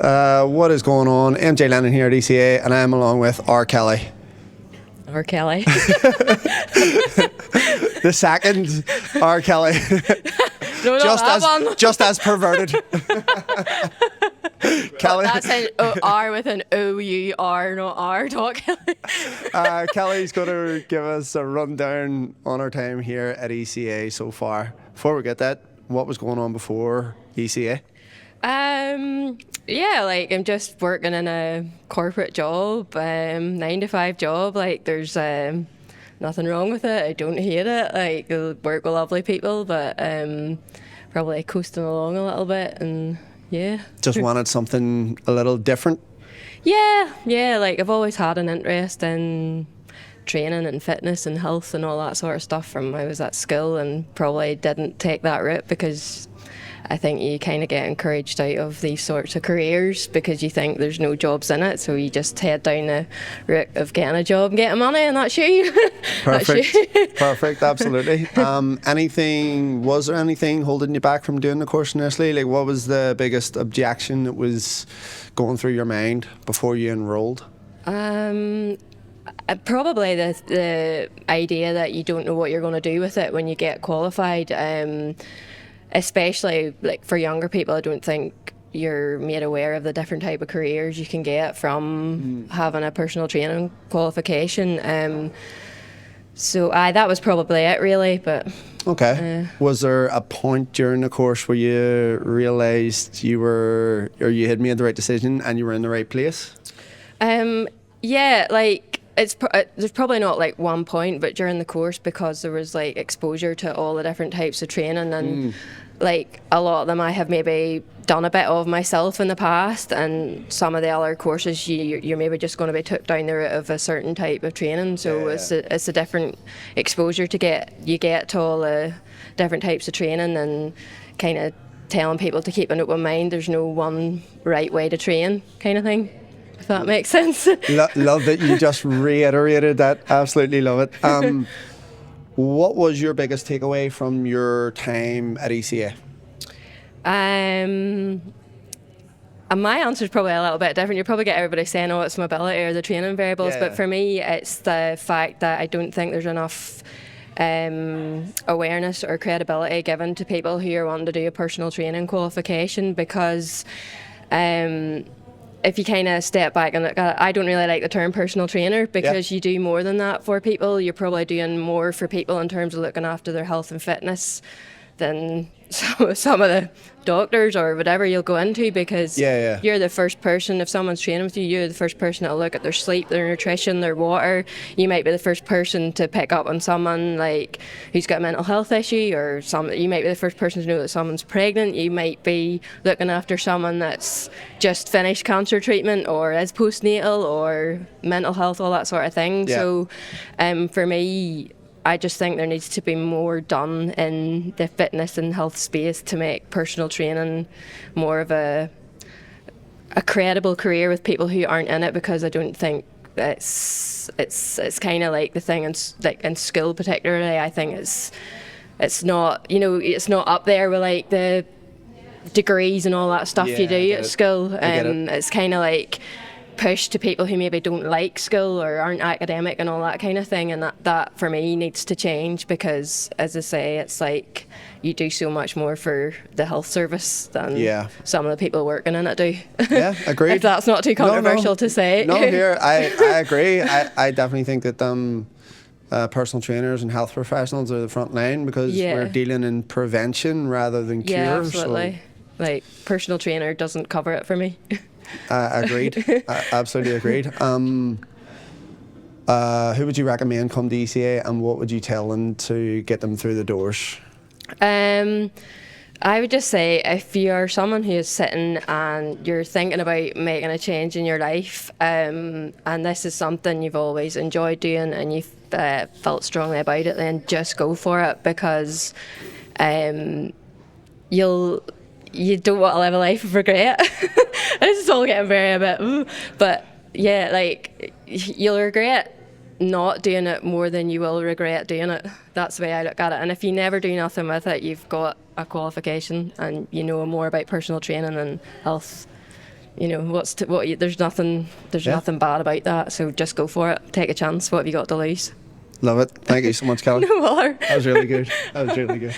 What is going on? MJ Lennon here at ECA, and I'm along with R. Kelly. R. Kelly. The second R. Kelly. No, not that one. Just as perverted. Kelly. That's an R with an O-U-R, not R. Not Kelly. Kelly's going to give us a rundown on our time here at ECA so far. Before we get that, what was going on before ECA? Yeah, like I'm just working in a corporate job, 9-to-5 job. Like there's nothing wrong with it. I don't hate it. Like I work with lovely people, but probably coasting along a little bit, and yeah. Just wanted something a little different. Yeah. Like I've always had an interest in training and fitness and health and all that sort of stuff from when I was at school, and probably didn't take that route because I think you kind of get encouraged out of these sorts of careers because you think there's no jobs in it, so you just head down the route of getting a job and getting money, and that's you. Perfect. That's you. Perfect, absolutely. Was there anything holding you back from doing the course initially? Like, what was the biggest objection that was going through your mind before you enrolled? Probably the idea that you don't know what you're going to do with it when you get qualified. Especially like for younger people, I don't think you're made aware of the different type of careers you can get from having a personal training qualification. So that was probably it really. But okay, was there a point during the course where you realised you had made the right decision and you were in the right place? Yeah, like there's probably not like one point, but during the course, because there was like exposure to all the different types of training, and like a lot of them I have maybe done a bit of myself in the past, and some of the other courses you're maybe just going to be took down the route of a certain type of training. So it's a different exposure you get to all the different types of training, and kind of telling people to keep an open mind. There's no one right way to train, kind of thing. If that makes sense. Love that you just reiterated that. Absolutely love it. What was your biggest takeaway from your time at ECA? And my answer is probably a little bit different. You probably get everybody saying, "Oh, it's mobility or the training variables," but for me, it's the fact that I don't think there's enough awareness or credibility given to people who are wanting to do a personal training qualification, because if you kind of step back and look at it, I don't really like the term personal trainer, because you do more than that for people. You're probably doing more for people in terms of looking after their health and fitness than some of the doctors or whatever you'll go into, because you're the first person, if someone's training with you, you're the first person that'll look at their sleep, their nutrition, their water. You might be the first person to pick up on someone like who's got a mental health issue, or you might be the first person to know that someone's pregnant. You might be looking after someone that's just finished cancer treatment or is postnatal or mental health, all that sort of thing. So for me, I just think there needs to be more done in the fitness and health space to make personal training more of a credible career with people who aren't in it, because I don't think it's kind of like the thing in school particularly. I think it's not up there with like the degrees and all that stuff you do at school. It's kind of like pushed to people who maybe don't like school or aren't academic and all that kind of thing, and that for me needs to change, because as I say, it's like you do so much more for the health service than some of the people working in it do. Yeah, agreed. If that's not too controversial to say. No, here I agree. I definitely think that personal trainers and health professionals are the front line, because we're dealing in prevention rather than cure. Yeah, absolutely. So. Like personal trainer doesn't cover it for me. Agreed. Absolutely agreed. Who would you recommend come to ECA, and what would you tell them to get them through the doors? I would just say, if you're someone who is sitting and you're thinking about making a change in your life, and this is something you've always enjoyed doing and you've felt strongly about it, then just go for it, because you don't want to live a life of regret. This is all getting very a bit, but yeah, like you'll regret not doing it more than you will regret doing it. That's the way I look at it. And if you never do nothing with it, you've got a qualification and you know more about personal training and health you know, there's nothing bad about that. So just go for it. Take a chance. What have you got to lose? Love it. Thank you so much, Kelly. No bother. That was really good. That was really good.